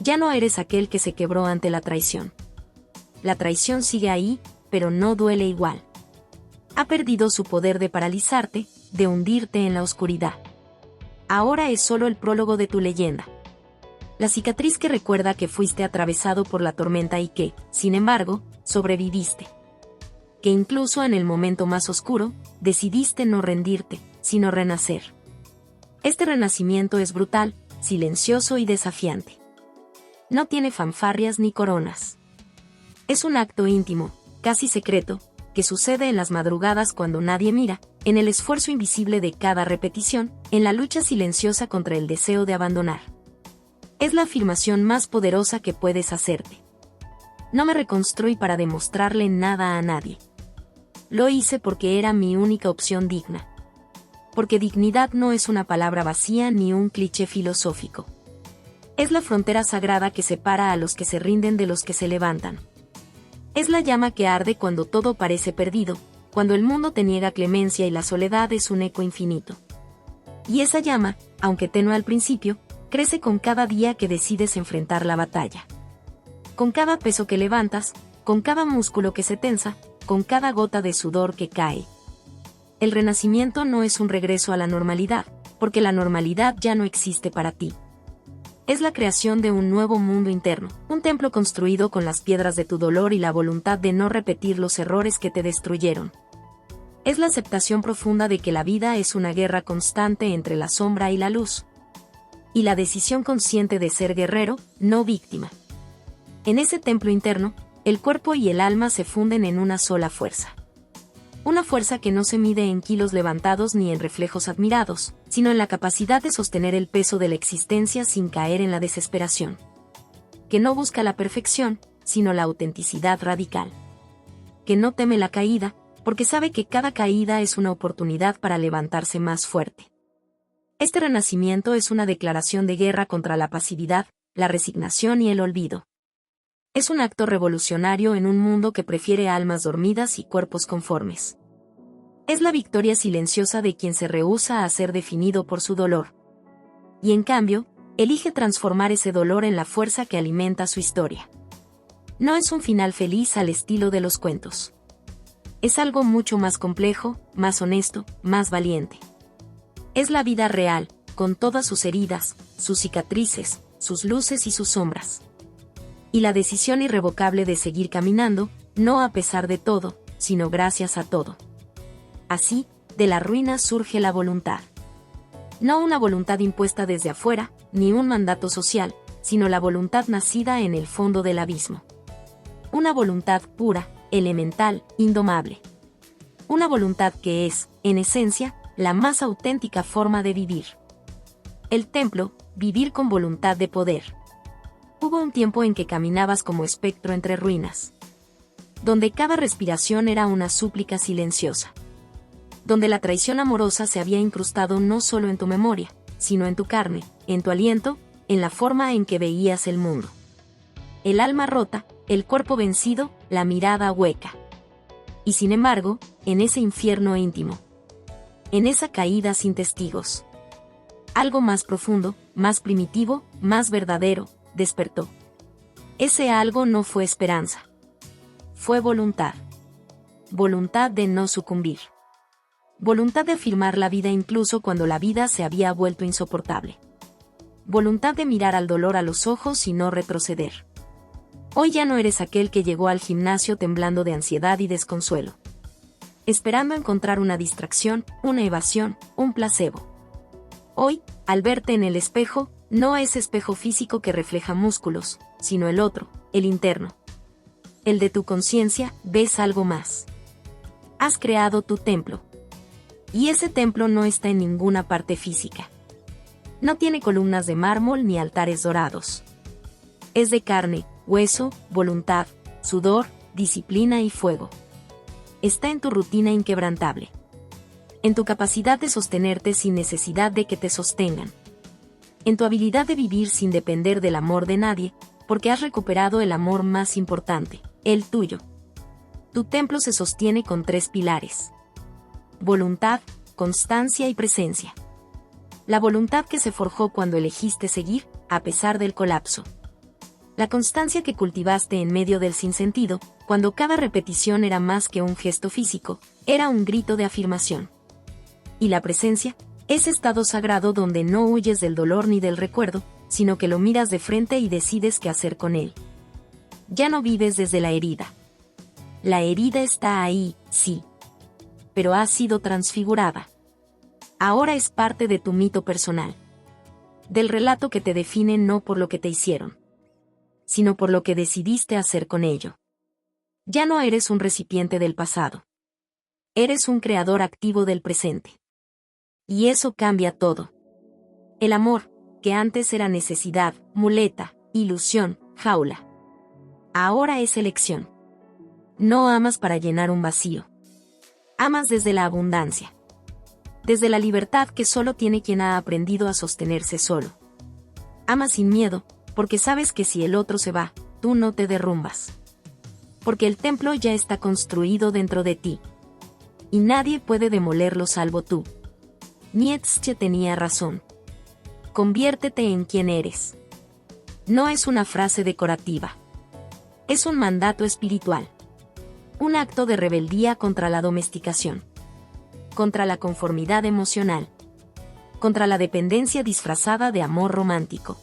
Ya no eres aquel que se quebró ante la traición. La traición sigue ahí, pero no duele igual. Ha perdido su poder de paralizarte, de hundirte en la oscuridad. Ahora es solo el prólogo de tu leyenda. La cicatriz que recuerda que fuiste atravesado por la tormenta y que, sin embargo, sobreviviste. Que incluso en el momento más oscuro, decidiste no rendirte, sino renacer. Este renacimiento es brutal, silencioso y desafiante. No tiene fanfarrias ni coronas. Es un acto íntimo, casi secreto, que sucede en las madrugadas cuando nadie mira, en el esfuerzo invisible de cada repetición, en la lucha silenciosa contra el deseo de abandonar. Es la afirmación más poderosa que puedes hacerte. No me reconstruí para demostrarle nada a nadie. Lo hice porque era mi única opción digna. Porque dignidad no es una palabra vacía ni un cliché filosófico. Es la frontera sagrada que separa a los que se rinden de los que se levantan. Es la llama que arde cuando todo parece perdido, cuando el mundo te niega clemencia y la soledad es un eco infinito. Y esa llama, aunque tenue al principio, crece con cada día que decides enfrentar la batalla. Con cada peso que levantas, con cada músculo que se tensa, con cada gota de sudor que cae. El renacimiento no es un regreso a la normalidad, porque la normalidad ya no existe para ti. Es la creación de un nuevo mundo interno, un templo construido con las piedras de tu dolor y la voluntad de no repetir los errores que te destruyeron. Es la aceptación profunda de que la vida es una guerra constante entre la sombra y la luz. Y la decisión consciente de ser guerrero, no víctima. En ese templo interno, el cuerpo y el alma se funden en una sola fuerza. Una fuerza que no se mide en kilos levantados ni en reflejos admirados, sino en la capacidad de sostener el peso de la existencia sin caer en la desesperación. Que no busca la perfección, sino la autenticidad radical. Que no teme la caída, porque sabe que cada caída es una oportunidad para levantarse más fuerte. Este renacimiento es una declaración de guerra contra la pasividad, la resignación y el olvido. Es un acto revolucionario en un mundo que prefiere almas dormidas y cuerpos conformes. Es la victoria silenciosa de quien se rehúsa a ser definido por su dolor. Y en cambio, elige transformar ese dolor en la fuerza que alimenta su historia. No es un final feliz al estilo de los cuentos. Es algo mucho más complejo, más honesto, más valiente. Es la vida real, con todas sus heridas, sus cicatrices, sus luces y sus sombras. Y la decisión irrevocable de seguir caminando, no a pesar de todo, sino gracias a todo. Así, de la ruina surge la voluntad. No una voluntad impuesta desde afuera, ni un mandato social, sino la voluntad nacida en el fondo del abismo. Una voluntad pura, elemental, indomable. Una voluntad que es, en esencia, la más auténtica forma de vivir. El templo, vivir con voluntad de poder. Hubo un tiempo en que caminabas como espectro entre ruinas. Donde cada respiración era una súplica silenciosa. Donde la traición amorosa se había incrustado no solo en tu memoria, sino en tu carne, en tu aliento, en la forma en que veías el mundo. El alma rota, el cuerpo vencido, la mirada hueca. Y sin embargo, en ese infierno íntimo, en esa caída sin testigos, algo más profundo, más primitivo, más verdadero, despertó. Ese algo no fue esperanza. Fue voluntad. Voluntad de no sucumbir. Voluntad de afirmar la vida incluso cuando la vida se había vuelto insoportable. Voluntad de mirar al dolor a los ojos y no retroceder. Hoy ya no eres aquel que llegó al gimnasio temblando de ansiedad y desconsuelo, esperando encontrar una distracción, una evasión, un placebo. Hoy, al verte en el espejo, no ese espejo físico que refleja músculos, sino el otro, el interno. El de tu conciencia, ves algo más. Has creado tu templo. Y ese templo no está en ninguna parte física. No tiene columnas de mármol ni altares dorados. Es de carne, hueso, voluntad, sudor, disciplina y fuego. Está en tu rutina inquebrantable. En tu capacidad de sostenerte sin necesidad de que te sostengan. En tu habilidad de vivir sin depender del amor de nadie, porque has recuperado el amor más importante, el tuyo. Tu templo se sostiene con 3 pilares. Voluntad, constancia y presencia. La voluntad que se forjó cuando elegiste seguir, a pesar del colapso. La constancia que cultivaste en medio del sinsentido, cuando cada repetición era más que un gesto físico, era un grito de afirmación. Y la presencia, ese estado sagrado donde no huyes del dolor ni del recuerdo, sino que lo miras de frente y decides qué hacer con él. Ya no vives desde la herida. La herida está ahí, sí. Pero ha sido transfigurada. Ahora es parte de tu mito personal. Del relato que te define no por lo que te hicieron, sino por lo que decidiste hacer con ello. Ya no eres un recipiente del pasado. Eres un creador activo del presente. Y eso cambia todo. El amor, que antes era necesidad, muleta, ilusión, jaula. Ahora es elección. No amas para llenar un vacío. Amas desde la abundancia. Desde la libertad que solo tiene quien ha aprendido a sostenerse solo. Amas sin miedo, porque sabes que si el otro se va, tú no te derrumbas. Porque el templo ya está construido dentro de ti. Y nadie puede demolerlo salvo tú. Nietzsche tenía razón. Conviértete en quien eres. No es una frase decorativa. Es un mandato espiritual. Un acto de rebeldía contra la domesticación. Contra la conformidad emocional. Contra la dependencia disfrazada de amor romántico.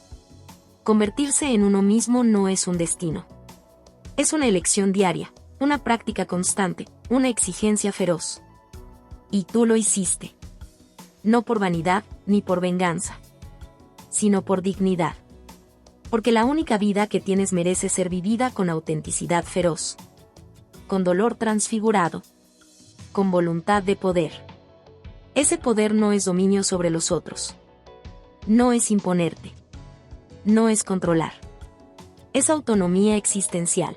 Convertirse en uno mismo no es un destino. Es una elección diaria, una práctica constante, una exigencia feroz. Y tú lo hiciste. No por vanidad, ni por venganza. Sino por dignidad. Porque la única vida que tienes merece ser vivida con autenticidad feroz. Con dolor transfigurado. Con voluntad de poder. Ese poder no es dominio sobre los otros. No es imponerte. No es controlar. Es autonomía existencial.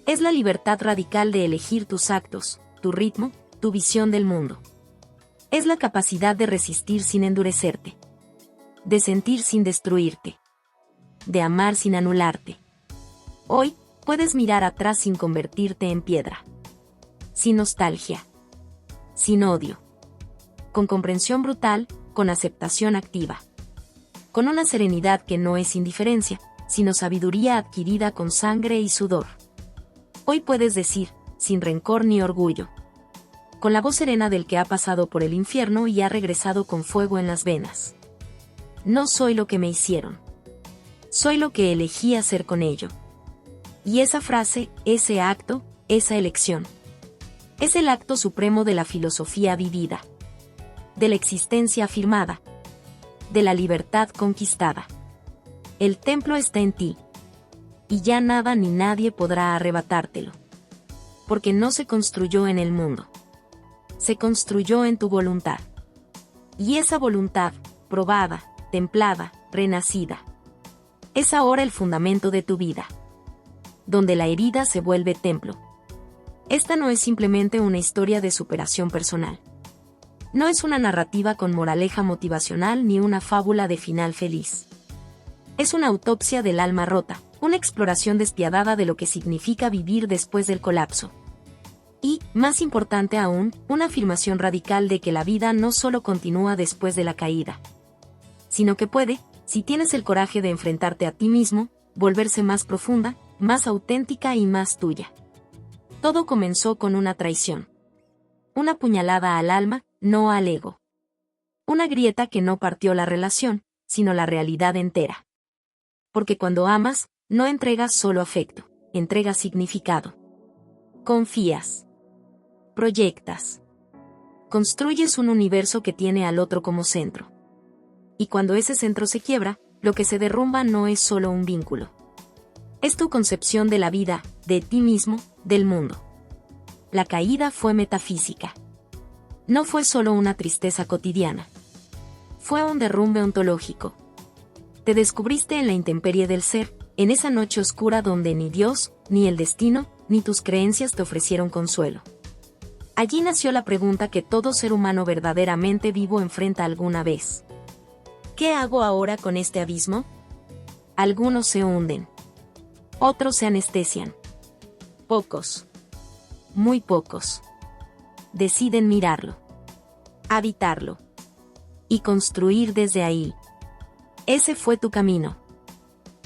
Es la libertad radical de elegir tus actos, tu ritmo, tu visión del mundo. Es la capacidad de resistir sin endurecerte. De sentir sin destruirte. De amar sin anularte. Hoy, puedes mirar atrás sin convertirte en piedra. Sin nostalgia. Sin odio. Con comprensión brutal, con aceptación activa. Con una serenidad que no es indiferencia, sino sabiduría adquirida con sangre y sudor. Hoy puedes decir, sin rencor ni orgullo. Con la voz serena del que ha pasado por el infierno y ha regresado con fuego en las venas. No soy lo que me hicieron. Soy lo que elegí hacer con ello. Y esa frase, ese acto, esa elección. Es el acto supremo de la filosofía vivida. De la existencia afirmada. De la libertad conquistada. El templo está en ti. Y ya nada ni nadie podrá arrebatártelo. Porque no se construyó en el mundo. Se construyó en tu voluntad. Y esa voluntad, probada, templada, renacida. Es ahora el fundamento de tu vida. Donde la herida se vuelve templo. Esta no es simplemente una historia de superación personal. No es una narrativa con moraleja motivacional ni una fábula de final feliz. Es una autopsia del alma rota, una exploración despiadada de lo que significa vivir después del colapso. Y, más importante aún, una afirmación radical de que la vida no solo continúa después de la caída, sino que puede, si tienes el coraje de enfrentarte a ti mismo, volverse más profunda, más auténtica y más tuya. Todo comenzó con una traición. Una puñalada al alma, no al ego. Una grieta que no partió la relación, sino la realidad entera. Porque cuando amas, no entregas solo afecto, entregas significado. Confías. Proyectas. Construyes un universo que tiene al otro como centro. Y cuando ese centro se quiebra, lo que se derrumba no es solo un vínculo. Es tu concepción de la vida, de ti mismo, del mundo. La caída fue metafísica. No fue solo una tristeza cotidiana. Fue un derrumbe ontológico. Te descubriste en la intemperie del ser, en esa noche oscura donde ni Dios, ni el destino, ni tus creencias te ofrecieron consuelo. Allí nació la pregunta que todo ser humano verdaderamente vivo enfrenta alguna vez. ¿Qué hago ahora con este abismo? Algunos se hunden. Otros se anestesian. Pocos. Muy pocos. Deciden mirarlo. Habitarlo. Y construir desde ahí. Ese fue tu camino.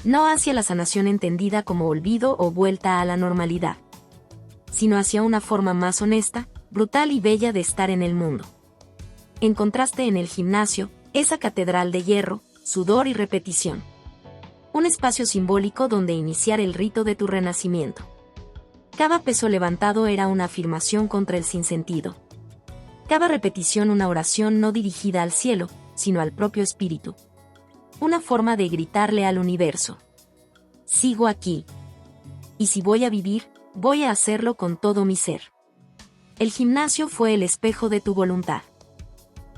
No hacia la sanación entendida como olvido o vuelta a la normalidad, sino hacia una forma más honesta, brutal y bella de estar en el mundo. Encontraste en el gimnasio, esa catedral de hierro, sudor y repetición. Un espacio simbólico donde iniciar el rito de tu renacimiento. Cada peso levantado era una afirmación contra el sinsentido. Cada repetición una oración no dirigida al cielo, sino al propio espíritu. Una forma de gritarle al universo. Sigo aquí. Y si voy a vivir, voy a hacerlo con todo mi ser. El gimnasio fue el espejo de tu voluntad.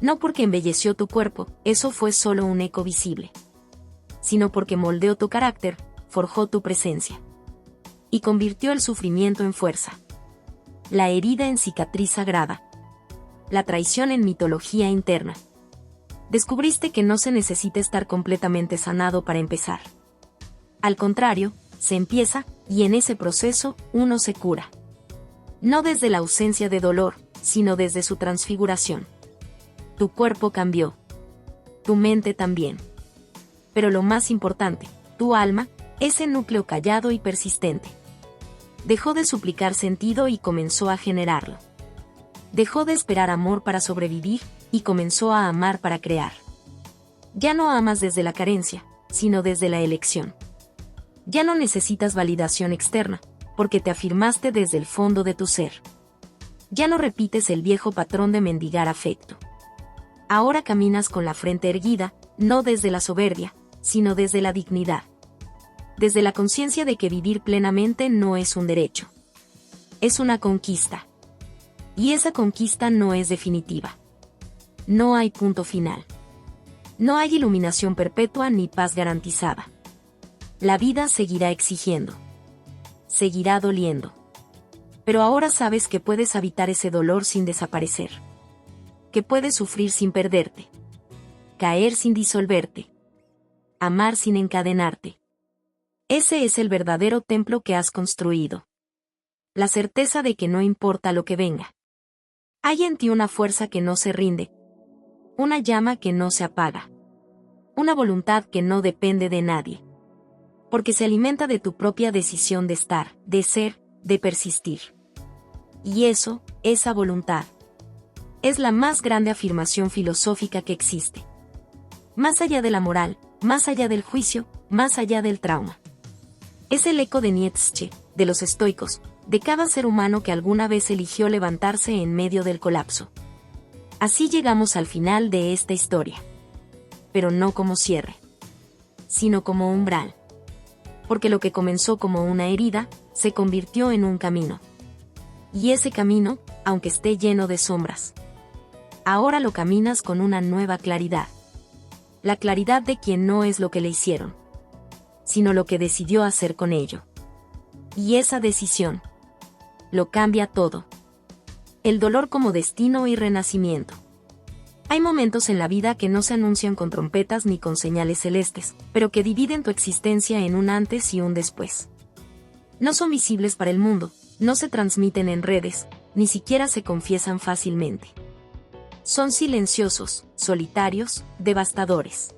No porque embelleció tu cuerpo, eso fue solo un eco visible. Sino porque moldeó tu carácter, forjó tu presencia. Y convirtió el sufrimiento en fuerza. La herida en cicatriz sagrada. La traición en mitología interna. Descubriste que no se necesita estar completamente sanado para empezar. Al contrario, se empieza, y en ese proceso, uno se cura. No desde la ausencia de dolor, sino desde su transfiguración. Tu cuerpo cambió. Tu mente también. Pero lo más importante, tu alma, ese núcleo callado y persistente. Dejó de suplicar sentido y comenzó a generarlo. Dejó de esperar amor para sobrevivir, y comenzó a amar para crear. Ya no amas desde la carencia, sino desde la elección. Ya no necesitas validación externa, porque te afirmaste desde el fondo de tu ser. Ya no repites el viejo patrón de mendigar afecto. Ahora caminas con la frente erguida, no desde la soberbia, sino desde la dignidad. Desde la conciencia de que vivir plenamente no es un derecho. Es una conquista. Y esa conquista no es definitiva. No hay punto final. No hay iluminación perpetua ni paz garantizada. La vida seguirá exigiendo. Seguirá doliendo. Pero ahora sabes que puedes habitar ese dolor sin desaparecer. Que puedes sufrir sin perderte. Caer sin disolverte. Amar sin encadenarte. Ese es el verdadero templo que has construido. La certeza de que no importa lo que venga. Hay en ti una fuerza que no se rinde. Una llama que no se apaga. Una voluntad que no depende de nadie. Porque se alimenta de tu propia decisión de estar, de ser, de persistir. Y eso, esa voluntad, es la más grande afirmación filosófica que existe. Más allá de la moral, más allá del juicio, más allá del trauma. Es el eco de Nietzsche, de los estoicos, de cada ser humano que alguna vez eligió levantarse en medio del colapso. Así llegamos al final de esta historia. Pero no como cierre, sino como umbral. Porque lo que comenzó como una herida, se convirtió en un camino. Y ese camino, aunque esté lleno de sombras, ahora lo caminas con una nueva claridad. La claridad de quien no es lo que le hicieron, sino lo que decidió hacer con ello. Y esa decisión lo cambia todo. El dolor como destino y renacimiento. Hay momentos en la vida que no se anuncian con trompetas ni con señales celestes, pero que dividen tu existencia en un antes y un después. No son visibles para el mundo, no se transmiten en redes, ni siquiera se confiesan fácilmente. Son silenciosos, solitarios, devastadores.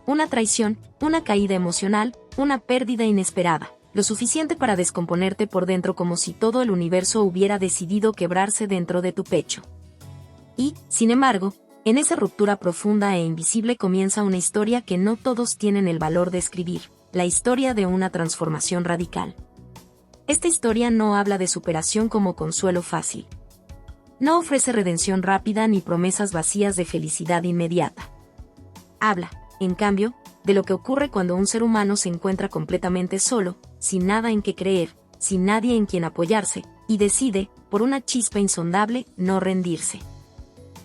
Una traición, una caída emocional, una pérdida inesperada, lo suficiente para descomponerte por dentro como si todo el universo hubiera decidido quebrarse dentro de tu pecho. Y, sin embargo, en esa ruptura profunda e invisible comienza una historia que no todos tienen el valor de escribir, la historia de una transformación radical. Esta historia no habla de superación como consuelo fácil. No ofrece redención rápida ni promesas vacías de felicidad inmediata. Habla, en cambio, de lo que ocurre cuando un ser humano se encuentra completamente solo, sin nada en que creer, sin nadie en quien apoyarse, y decide, por una chispa insondable, no rendirse.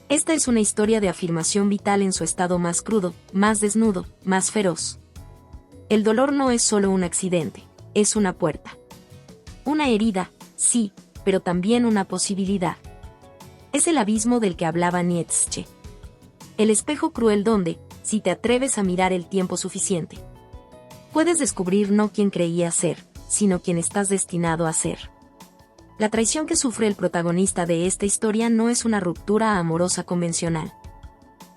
Esta es una historia de afirmación vital en su estado más crudo, más desnudo, más feroz. El dolor no es solo un accidente, es una puerta. Una herida, sí, pero también una posibilidad. Es el abismo del que hablaba Nietzsche. El espejo cruel donde, si te atreves a mirar el tiempo suficiente, puedes descubrir no quien creías ser, sino quien estás destinado a ser. La traición que sufre el protagonista de esta historia no es una ruptura amorosa convencional.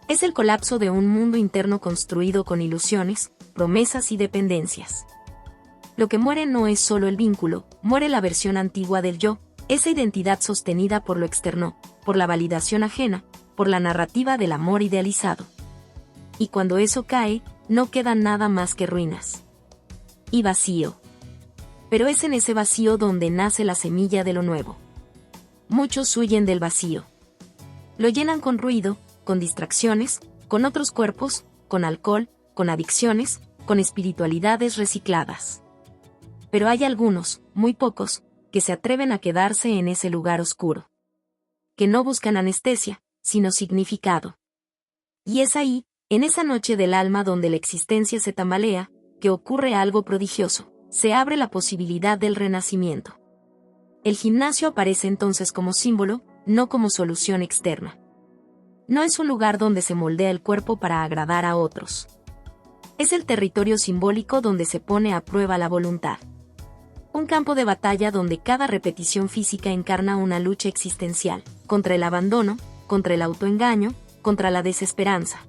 Es el colapso de un mundo interno construido con ilusiones, promesas y dependencias. Lo que muere no es solo el vínculo, muere la versión antigua del yo, esa identidad sostenida por lo externo, por la validación ajena, por la narrativa del amor idealizado. Y cuando eso cae, no queda nada más que ruinas. Y vacío. Pero es en ese vacío donde nace la semilla de lo nuevo. Muchos huyen del vacío. Lo llenan con ruido, con distracciones, con otros cuerpos, con alcohol, con adicciones, con espiritualidades recicladas. Pero hay algunos, muy pocos, que se atreven a quedarse en ese lugar oscuro. Que no buscan anestesia, sino significado. Y es ahí, en esa noche del alma donde la existencia se tambalea, que ocurre algo prodigioso, se abre la posibilidad del renacimiento. El gimnasio aparece entonces como símbolo, no como solución externa. No es un lugar donde se moldea el cuerpo para agradar a otros. Es el territorio simbólico donde se pone a prueba la voluntad. Un campo de batalla donde cada repetición física encarna una lucha existencial, contra el abandono, contra el autoengaño, contra la desesperanza.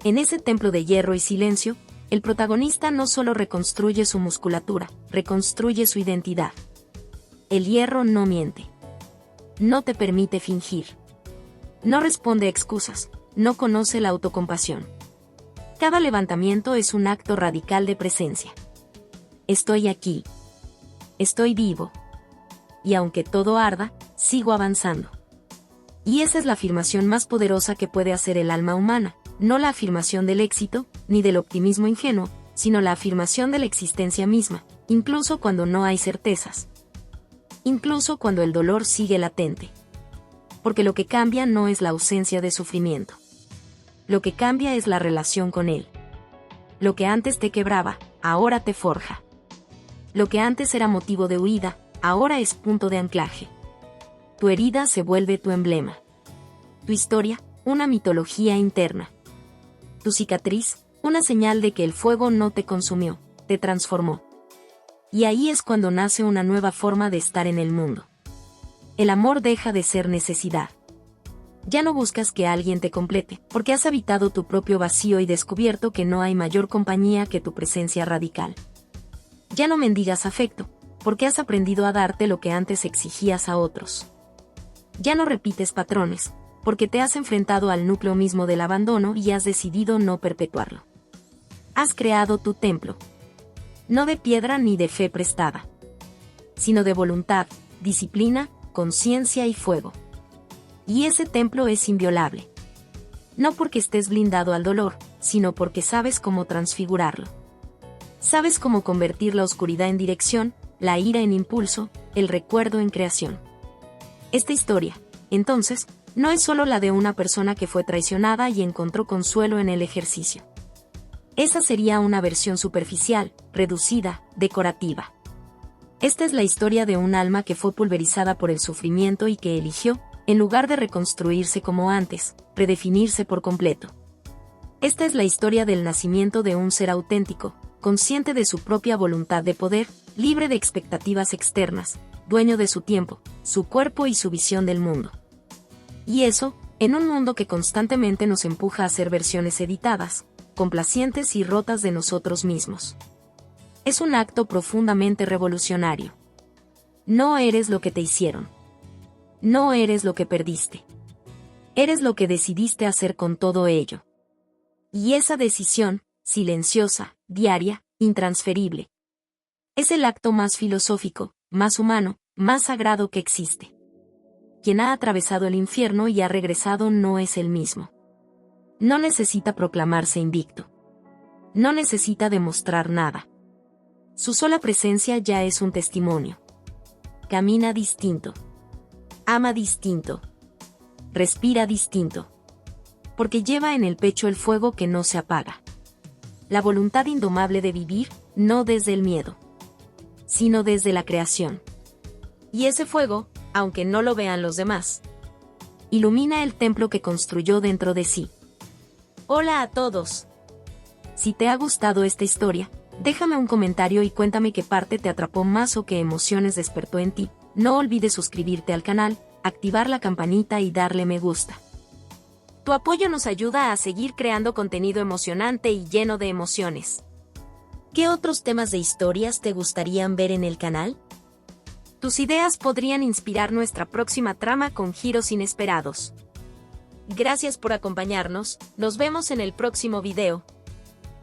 En ese templo de hierro y silencio, el protagonista no solo reconstruye su musculatura, reconstruye su identidad. El hierro no miente. No te permite fingir. No responde a excusas, no conoce la autocompasión. Cada levantamiento es un acto radical de presencia. Estoy aquí. Estoy vivo. Y aunque todo arda, sigo avanzando. Y esa es la afirmación más poderosa que puede hacer el alma humana, no la afirmación del éxito, ni del optimismo ingenuo, sino la afirmación de la existencia misma, incluso cuando no hay certezas. Incluso cuando el dolor sigue latente. Porque lo que cambia no es la ausencia de sufrimiento. Lo que cambia es la relación con él. Lo que antes te quebraba, ahora te forja. Lo que antes era motivo de huida, ahora es punto de anclaje. Tu herida se vuelve tu emblema. Tu historia, una mitología interna. Tu cicatriz, una señal de que el fuego no te consumió, te transformó. Y ahí es cuando nace una nueva forma de estar en el mundo. El amor deja de ser necesidad. Ya no buscas que alguien te complete, porque has habitado tu propio vacío y descubierto que no hay mayor compañía que tu presencia radical. Ya no mendigas afecto, porque has aprendido a darte lo que antes exigías a otros. Ya no repites patrones, porque te has enfrentado al núcleo mismo del abandono y has decidido no perpetuarlo. Has creado tu templo. No de piedra ni de fe prestada, sino de voluntad, disciplina, conciencia y fuego. Y ese templo es inviolable. No porque estés blindado al dolor, sino porque sabes cómo transfigurarlo. Sabes cómo convertir la oscuridad en dirección, la ira en impulso, el recuerdo en creación. Esta historia, entonces, no es solo la de una persona que fue traicionada y encontró consuelo en el ejercicio. Esa sería una versión superficial, reducida, decorativa. Esta es la historia de un alma que fue pulverizada por el sufrimiento y que eligió, en lugar de reconstruirse como antes, redefinirse por completo. Esta es la historia del nacimiento de un ser auténtico, consciente de su propia voluntad de poder, libre de expectativas externas, dueño de su tiempo, su cuerpo y su visión del mundo. Y eso, en un mundo que constantemente nos empuja a ser versiones editadas, complacientes y rotas de nosotros mismos. Es un acto profundamente revolucionario. No eres lo que te hicieron. No eres lo que perdiste. Eres lo que decidiste hacer con todo ello. Y esa decisión, silenciosa, diaria, intransferible, es el acto más filosófico, más humano, más sagrado que existe. Quien ha atravesado el infierno y ha regresado no es el mismo. No necesita proclamarse invicto. No necesita demostrar nada. Su sola presencia ya es un testimonio. Camina distinto. Ama distinto. Respira distinto. Porque lleva en el pecho el fuego que no se apaga. La voluntad indomable de vivir, no desde el miedo, sino desde la creación. Y ese fuego, aunque no lo vean los demás, ilumina el templo que construyó dentro de sí. Hola a todos. Si te ha gustado esta historia, déjame un comentario y cuéntame qué parte te atrapó más o qué emociones despertó en ti. No olvides suscribirte al canal, activar la campanita y darle me gusta. Tu apoyo nos ayuda a seguir creando contenido emocionante y lleno de emociones. ¿Qué otros temas de historias te gustarían ver en el canal? Tus ideas podrían inspirar nuestra próxima trama con giros inesperados. Gracias por acompañarnos, nos vemos en el próximo video.